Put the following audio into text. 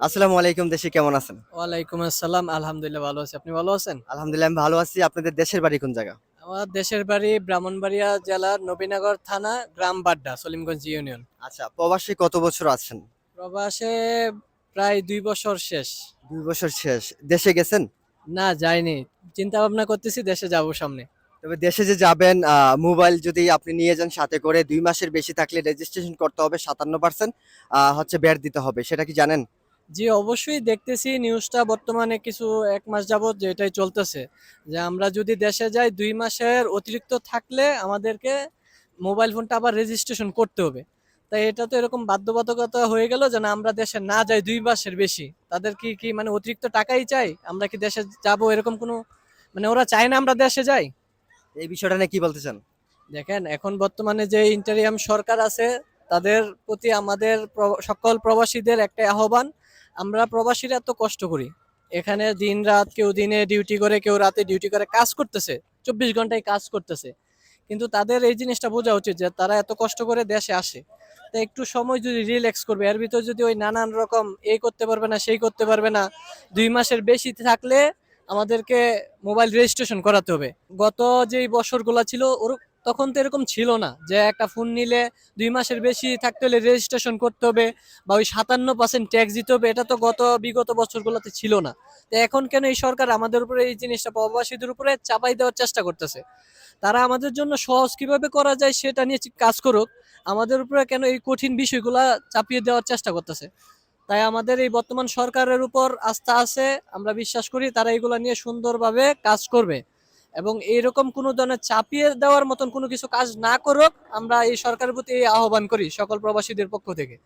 আসসালামু আলাইকুম। দেশে কেমন আছেন? ওয়ালাইকুম আসসালাম। আলহামদুলিল্লাহ ভালো আছি। আপনি ভালো আছেন? আলহামদুলিল্লাহ আমি ভালো আছি। আপনাদের দেশের বাড়ি কোন জায়গা? আমার দেশের বাড়ি ব্রাহ্মণবাড়িয়া জেলার নবীনগর থানা, গ্রাম বাড্ডা, সলিমগঞ্জ ইউনিয়ন। আচ্ছা, প্রবাসী কত বছর আছেন? প্রবাসে প্রায় ২ বছর শেষ। ২ বছর শেষ। দেশে গেছেন? না যাইনি। চিন্তা ভাবনা করতেছি দেশে যাব সামনে। তবে দেশে যে যাবেন মোবাইল যদি আপনি নিয়ে যান সাথে করে ২ মাসের বেশি থাকলে রেজিস্ট্রেশন করতে হবে ৫৭% হচ্ছে ভ্যাট দিতে হবে। সেটা কি জানেন? জি অবশ্যই দেখতেছি নিউজটা বর্তমানে কিছু ১ মাস যাবৎ যে এটাই চলতেছে। যে আমরা যদি দেশে যাই ২ মাসের অতিরিক্ত থাকলে আমাদেরকে মোবাইল ফোনটা আবার রেজিস্ট্রেশন করতে হবে। তাই এটা তো এরকম বাধ্যবাধকতা হয়ে গেল যে না আমরা দেশে না যাই ২ মাসের বেশি। তাদের কি মানে অতিরিক্ত টাকাই চাই? আমরা কি দেশে যাবো এরকম কোনো মানে ওরা চায় না আমরা দেশে যাই? এই বিষয়টা নিয়ে কি বলতে চান? দেখেন এখন বর্তমানে যে ইন্টারিয়াম সরকার আছে তাদের প্রতি আমাদের সকল প্রবাসীদের একটাই আহ্বান, আমরা প্রবাসীরা এত কষ্ট করি, এখানে দিন রাত কেউ দিনে ডিউটি করে কেউ রাতে ডিউটি করে কাজ করতেছে, ২৪ ঘন্টায় কাজ করতেছে, কিন্তু তাদের এই জিনিসটা বোঝা উচিত যে তারা এত কষ্ট করে দেশে আসে, তা একটু সময় যদি রিল্যাক্স করবে, এর ভিতর যদি ওই নানান রকম এই করতে পারবে না সেই করতে পারবে না, ২ মাসের বেশি থাকলে আমাদেরকে মোবাইল রেজিস্ট্রেশন করাতে হবে। গত যেই বছরগুলো ছিল ওর তখন তো এরকম ছিল না যে একটা ফোন নিলে ২ মাসের বেশি থাকতে হলে রেজিস্ট্রেশন করতে হবে বা ওই ৫৭% ট্যাক্স দিতে হবে, এটা তো বিগত বছরগুলোতে ছিল না। তো এখন কেন এই সরকার আমাদের উপরে এই জিনিসটা প্রবাসীদের উপরে চাপাই দেওয়ার চেষ্টা করতেছে? তারা আমাদের জন্য সহজ কিভাবে করা যায় সেটা নিয়ে কাজ করুক, আমাদের উপরে কেন এই কঠিন বিষয়গুলা চাপিয়ে দেওয়ার চেষ্টা করতেছে? তাই আমাদের এই বর্তমান সরকারের উপর আস্থা আছে, আমরা বিশ্বাস করি তারা এগুলা নিয়ে সুন্দরভাবে কাজ করবে এবং এইরকম কোনো ধরনের চাপিয়ে দেওয়ার মতন কোনো কিছু কাজ না করুক, আমরা এই সরকারের প্রতি এই আহ্বান করি সকল প্রবাসীদের পক্ষ থেকে।